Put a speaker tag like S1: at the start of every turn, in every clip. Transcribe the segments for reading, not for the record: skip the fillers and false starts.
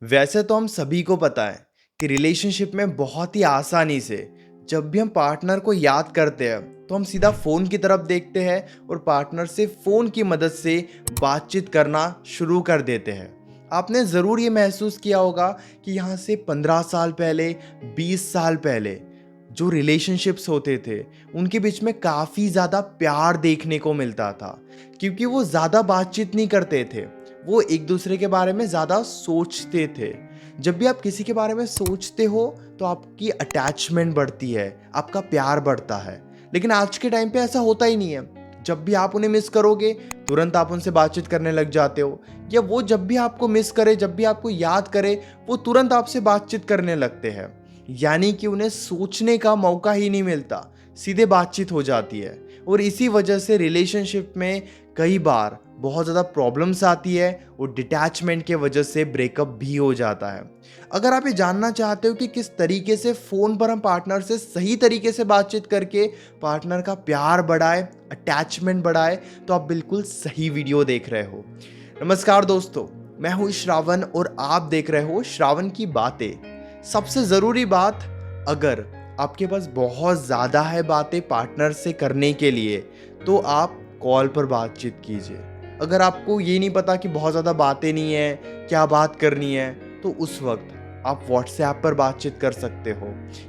S1: वैसे तो हम सभी को पता है कि रिलेशनशिप में बहुत ही आसानी से जब भी हम पार्टनर को याद करते हैं तो हम सीधा फ़ोन की तरफ देखते हैं और पार्टनर से फ़ोन की मदद से बातचीत करना शुरू कर देते हैं। आपने ज़रूर ये महसूस किया होगा कि यहाँ से 15 साल पहले, 20 साल पहले जो रिलेशनशिप्स होते थे उनके बीच में काफ़ी ज़्यादा प्यार देखने को मिलता था, क्योंकि वो ज़्यादा बातचीत नहीं करते थे। वो एक दूसरे के बारे में ज़्यादा सोचते थे। जब भी आप किसी के बारे में सोचते हो तो आपकी अटैचमेंट बढ़ती है, आपका प्यार बढ़ता है। लेकिन आज के टाइम पे ऐसा होता ही नहीं है। जब भी आप उन्हें मिस करोगे तुरंत आप उनसे बातचीत करने लग जाते हो, या वो जब भी आपको मिस करे, जब भी आपको याद करे, वो तुरंत आपसे बातचीत करने लगते हैं। यानी कि उन्हें सोचने का मौका ही नहीं मिलता, सीधे बातचीत हो जाती है। और इसी वजह से रिलेशनशिप में कई बार बहुत ज़्यादा प्रॉब्लम्स आती है और डिटैचमेंट के वजह से ब्रेकअप भी हो जाता है। अगर आप ये जानना चाहते हो कि किस तरीके से फ़ोन पर हम पार्टनर से सही तरीके से बातचीत करके पार्टनर का प्यार बढ़ाए, अटैचमेंट बढ़ाए, तो आप बिल्कुल सही वीडियो देख रहे हो। नमस्कार दोस्तों, मैं हूँ श्रावण और आप देख रहे हो श्रावण की बातें। सबसे ज़रूरी बात, अगर आपके पास बहुत ज़्यादा है बातें पार्टनर से करने के लिए तो आप कॉल पर बातचीत कीजिए। अगर आपको ये नहीं पता कि बहुत ज़्यादा बातें नहीं है, क्या बात करनी है, तो उस वक्त आप व्हाट्सएप पर बातचीत कर सकते हो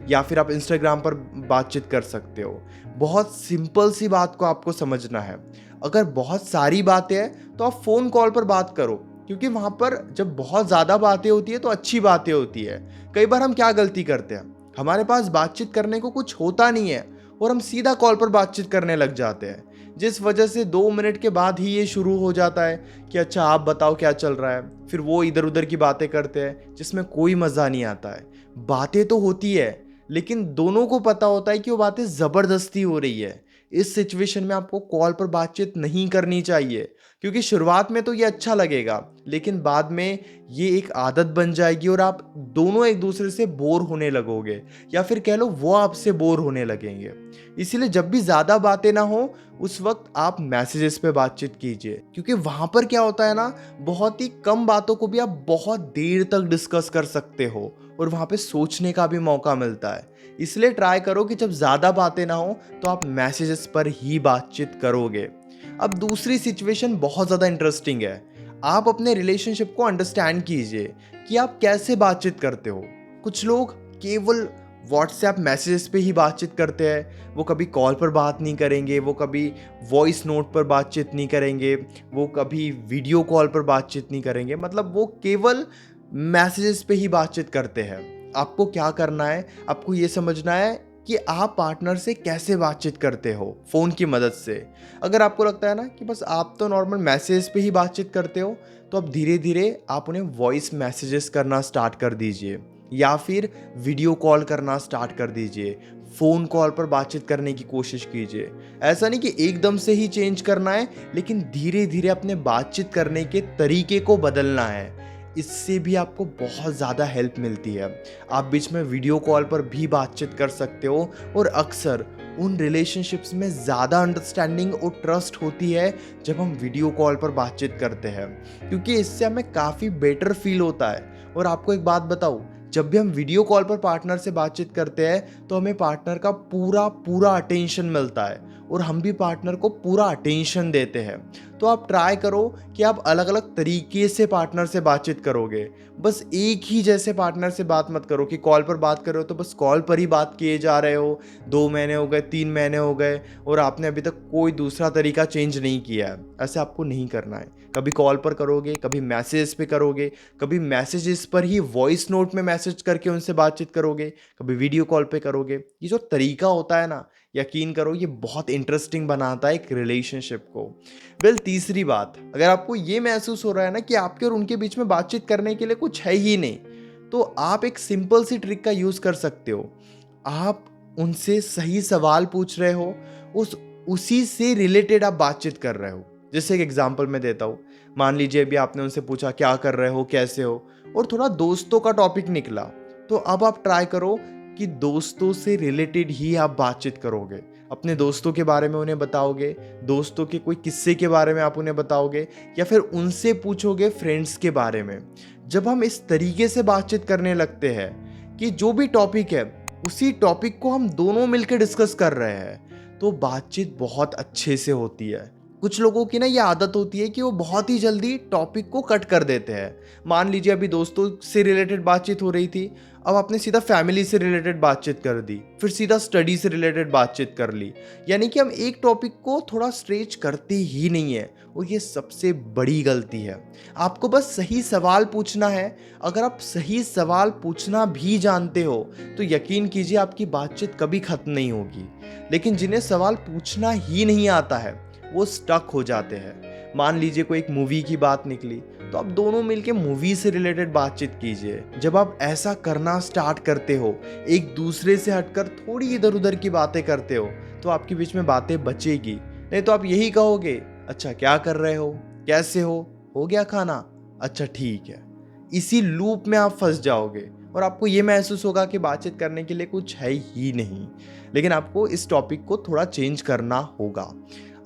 S1: या फिर आप इंस्टाग्राम पर बातचीत कर सकते हो। बहुत सिंपल सी बात को आपको समझना है। अगर बहुत सारी बातें हैं तो आप फ़ोन कॉल पर बात करो, क्योंकि वहाँ पर जब बहुत ज़्यादा बातें होती है तो अच्छी बातें होती है। कई बार हम क्या गलती करते हैं, हमारे पास बातचीत करने को कुछ होता नहीं है और हम सीधा कॉल पर बातचीत करने लग जाते हैं, जिस वजह से 2 मिनट के बाद ही ये शुरू हो जाता है कि अच्छा आप बताओ क्या चल रहा है। फिर वो इधर उधर की बातें करते हैं जिसमें कोई मज़ा नहीं आता है। बातें तो होती है लेकिन दोनों को पता होता है कि वो बातें ज़बरदस्ती हो रही है। इस सिचुएशन में आपको कॉल पर बातचीत नहीं करनी चाहिए, क्योंकि शुरुआत में तो ये अच्छा लगेगा लेकिन बाद में ये एक आदत बन जाएगी और आप दोनों एक दूसरे से बोर होने लगोगे, या फिर कह लो वो आपसे बोर होने लगेंगे। इसीलिए जब भी ज़्यादा बातें ना हो उस वक्त आप मैसेजेस पे बातचीत कीजिए, क्योंकि वहाँ पर क्या होता है ना, बहुत ही कम बातों को भी आप बहुत देर तक डिस्कस कर सकते हो और वहाँ पे सोचने का भी मौका मिलता है। इसलिए ट्राई करो कि जब ज़्यादा बातें ना हो तो आप मैसेजेस पर ही बातचीत करोगे। अब दूसरी सिचुएशन बहुत ज़्यादा इंटरेस्टिंग है। आप अपने रिलेशनशिप को अंडरस्टैंड कीजिए कि आप कैसे बातचीत करते हो। कुछ लोग केवल व्हाट्सएप मैसेजेस पे ही बातचीत करते हैं, वो कभी कॉल पर बात नहीं करेंगे, वो कभी वॉइस नोट पर बातचीत नहीं करेंगे, वो कभी वीडियो कॉल पर बातचीत नहीं करेंगे। मतलब वो केवल मैसेजेस पे ही बातचीत करते हैं। आपको क्या करना है, आपको ये समझना है कि आप पार्टनर से कैसे बातचीत करते हो फ़ोन की मदद से। अगर आपको लगता है ना कि बस आप तो नॉर्मल मैसेज पे ही बातचीत करते हो, तो अब धीरे धीरे आप उन्हें वॉइस मैसेजेस करना स्टार्ट कर दीजिए या फिर वीडियो कॉल करना स्टार्ट कर दीजिए। फ़ोन कॉल पर बातचीत करने की कोशिश कीजिए। ऐसा नहीं कि एकदम से ही चेंज करना है, लेकिन धीरे धीरे अपने बातचीत करने के तरीके को बदलना है। इससे भी आपको बहुत ज़्यादा हेल्प मिलती है। आप बीच में वीडियो कॉल पर भी बातचीत कर सकते हो और अक्सर उन रिलेशनशिप्स में ज़्यादा अंडरस्टैंडिंग और ट्रस्ट होती है जब हम वीडियो कॉल पर बातचीत करते हैं, क्योंकि इससे हमें काफ़ी बेटर फील होता है। और आपको एक बात बताऊँ, जब भी हम वीडियो कॉल पर पार्टनर से बातचीत करते हैं तो हमें पार्टनर का पूरा पूरा अटेंशन मिलता है और हम भी पार्टनर को पूरा अटेंशन देते हैं। तो आप ट्राई करो कि आप अलग अलग तरीके से पार्टनर से बातचीत करोगे। बस एक ही जैसे पार्टनर से बात मत करो कि कॉल पर बात कर रहे हो तो बस कॉल पर ही बात किए जा रहे हो। 2 महीने हो गए, 3 महीने हो गए और आपने अभी तक कोई दूसरा तरीका चेंज नहीं किया है। ऐसे आपको नहीं करना है। कभी कॉल पर करोगे, कभी मैसेज पे करोगे, कभी मैसेजेस पर ही वॉइस नोट में मैसेज करके उनसे बातचीत करोगे, कभी वीडियो कॉल पे करोगे। ये जो तरीका होता है ना, यकीन करो ये बहुत इंटरेस्टिंग बनाता है एक रिलेशनशिप को। वेल, तीसरी बात, अगर आपको ये महसूस हो रहा है ना कि आपके और उनके बीच में बातचीत करने के लिए कुछ है ही नहीं, तो आप एक सिंपल सी ट्रिक का यूज़ कर सकते हो। आप उनसे सही सवाल पूछ रहे हो, उसी से रिलेटेड आप बातचीत कर रहे हो। जैसे एक एग्जांपल मैं देता हूँ। मान लीजिए अभी आपने उनसे पूछा क्या कर रहे हो, कैसे हो, और थोड़ा दोस्तों का टॉपिक निकला, तो अब आप ट्राई करो कि दोस्तों से रिलेटेड ही आप बातचीत करोगे। अपने दोस्तों के बारे में उन्हें बताओगे, दोस्तों के कोई किस्से के बारे में आप उन्हें बताओगे, या फिर उनसे पूछोगे फ्रेंड्स के बारे में। जब हम इस तरीके से बातचीत करने लगते हैं कि जो भी टॉपिक है उसी टॉपिक को हम दोनों मिलकर डिस्कस कर रहे हैं, तो बातचीत बहुत अच्छे से होती है। कुछ लोगों की ना ये आदत होती है कि वो बहुत ही जल्दी टॉपिक को कट कर देते हैं। मान लीजिए अभी दोस्तों से रिलेटेड बातचीत हो रही थी, अब आपने सीधा फैमिली से रिलेटेड बातचीत कर दी, फिर सीधा स्टडी से रिलेटेड बातचीत कर ली। यानी कि हम एक टॉपिक को थोड़ा स्ट्रेच करते ही नहीं है, और ये सबसे बड़ी गलती है। आपको बस सही सवाल पूछना है। अगर आप सही सवाल पूछना भी जानते हो तो यकीन कीजिए आपकी बातचीत कभी खत्म नहीं होगी। लेकिन जिन्हें सवाल पूछना ही नहीं आता है वो स्टक हो जाते हैं। मान लीजिए कोई एक मूवी की बात निकली, तो आप दोनों मिलके मूवी से रिलेटेड बातचीत कीजिए। जब आप ऐसा करना स्टार्ट करते हो, एक दूसरे से हटकर थोड़ी इधर उधर की बातें करते हो, तो आपके बीच में बातें बचेगी। नहीं तो आप यही कहोगे, अच्छा क्या कर रहे हो, कैसे हो गया खाना, अच्छा ठीक है। इसी लूप में आप फंस जाओगे और आपको ये महसूस होगा कि बातचीत करने के लिए कुछ है ही नहीं। लेकिन आपको इस टॉपिक को थोड़ा चेंज करना होगा।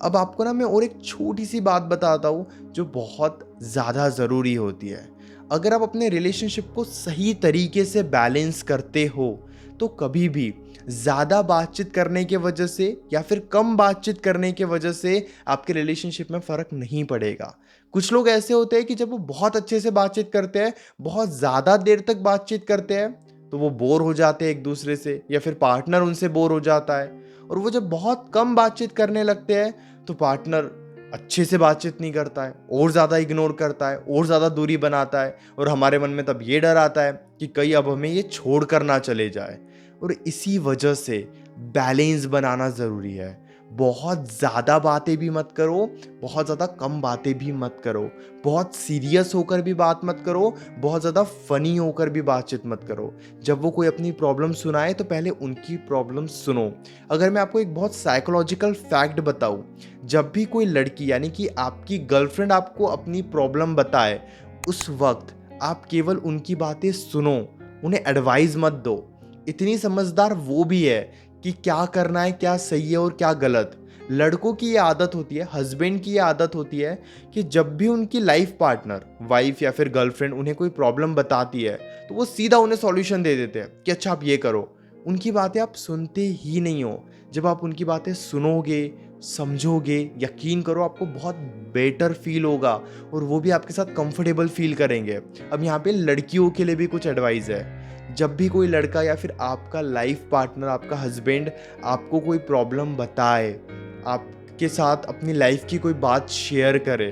S1: अब आपको ना मैं और एक छोटी सी बात बताता हूँ जो बहुत ज़्यादा ज़रूरी होती है। अगर आप अपने रिलेशनशिप को सही तरीके से बैलेंस करते हो तो कभी भी ज़्यादा बातचीत करने के वजह से या फिर कम बातचीत करने के वजह से आपके रिलेशनशिप में फ़र्क नहीं पड़ेगा। कुछ लोग ऐसे होते हैं कि जब वो बहुत अच्छे से बातचीत करते हैं, बहुत ज़्यादा देर तक बातचीत करते हैं, तो वो बोर हो जाते हैं एक दूसरे से, या फिर पार्टनर उनसे बोर हो जाता है। और वो जब बहुत कम बातचीत करने लगते हैं तो पार्टनर अच्छे से बातचीत नहीं करता है, और ज़्यादा इग्नोर करता है, और ज़्यादा दूरी बनाता है। और हमारे मन में तब ये डर आता है कि कहीं अब हमें ये छोड़ कर ना चले जाए। और इसी वजह से बैलेंस बनाना ज़रूरी है। बहुत ज़्यादा बातें भी मत करो, बहुत ज़्यादा कम बातें भी मत करो। बहुत सीरियस होकर भी बात मत करो, बहुत ज़्यादा फ़नी होकर भी बातचीत मत करो। जब वो कोई अपनी प्रॉब्लम सुनाए तो पहले उनकी प्रॉब्लम सुनो। अगर मैं आपको एक बहुत साइकोलॉजिकल फैक्ट बताऊं, जब भी कोई लड़की यानी कि आपकी गर्लफ्रेंड आपको अपनी प्रॉब्लम बताए, उस वक्त आप केवल उनकी बातें सुनो, उन्हें एडवाइस मत दो। इतनी समझदार वो भी है कि क्या करना है, क्या सही है और क्या गलत। लड़कों की ये आदत होती है, हस्बैंड की ये आदत होती है कि जब भी उनकी लाइफ पार्टनर, वाइफ या फिर गर्लफ्रेंड उन्हें कोई प्रॉब्लम बताती है तो वो सीधा उन्हें सॉल्यूशन दे देते हैं कि अच्छा आप ये करो। उनकी बातें आप सुनते ही नहीं हो। जब आप उनकी बातें सुनोगे, समझोगे, यकीन करो आपको बहुत बेटर फील होगा, और वो भी आपके साथ कंफर्टेबल फील करेंगे। अब यहाँ पे लड़कियों के लिए भी कुछ एडवाइस है। जब भी कोई लड़का या फिर आपका लाइफ पार्टनर, आपका हस्बैंड आपको कोई प्रॉब्लम बताए, आपके साथ अपनी लाइफ की कोई बात शेयर करे,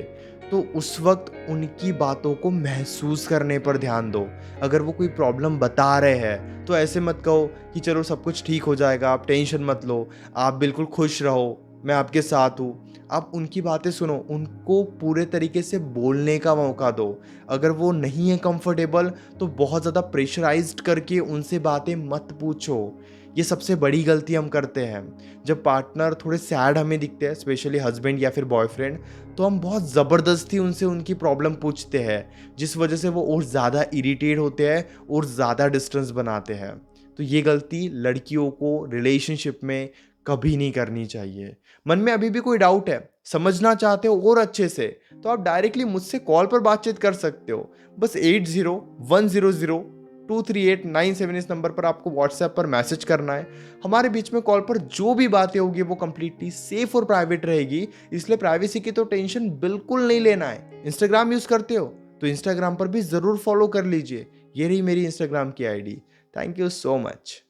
S1: तो उस वक्त उनकी बातों को महसूस करने पर ध्यान दो। अगर वो कोई प्रॉब्लम बता रहे हैं तो ऐसे मत कहो कि चलो सब कुछ ठीक हो जाएगा, आप टेंशन मत लो, आप बिल्कुल खुश रहो, मैं आपके साथ हूँ। आप उनकी बातें सुनो, उनको पूरे तरीके से बोलने का मौका दो। अगर वो नहीं है कंफर्टेबल तो बहुत ज़्यादा प्रेशराइज्ड करके उनसे बातें मत पूछो। ये सबसे बड़ी गलती हम करते हैं। जब पार्टनर थोड़े सैड हमें दिखते हैं, स्पेशली हस्बैंड या फिर बॉयफ्रेंड, तो हम बहुत ज़बरदस्ती उनसे उनकी प्रॉब्लम पूछते हैं, जिस वजह से वो और ज़्यादा इरिटेट होते हैं और ज़्यादा डिस्टेंस बनाते हैं। तो ये गलती लड़कियों को रिलेशनशिप में कभी नहीं करनी चाहिए। मन में अभी भी कोई डाउट है, समझना चाहते हो और अच्छे से, तो आप डायरेक्टली मुझसे कॉल पर बातचीत कर सकते हो। बस 8010023897 इस नंबर पर आपको व्हाट्सएप पर मैसेज करना है। हमारे बीच में कॉल पर जो भी बातें होगी वो कंप्लीटली सेफ और प्राइवेट रहेगी, इसलिए प्राइवेसी की तो टेंशन बिल्कुल नहीं लेना है। इंस्टाग्राम यूज करते हो तो इंस्टाग्राम पर भी जरूर फॉलो कर लीजिए। ये रही मेरी इंस्टाग्राम की ID. Thank you so much.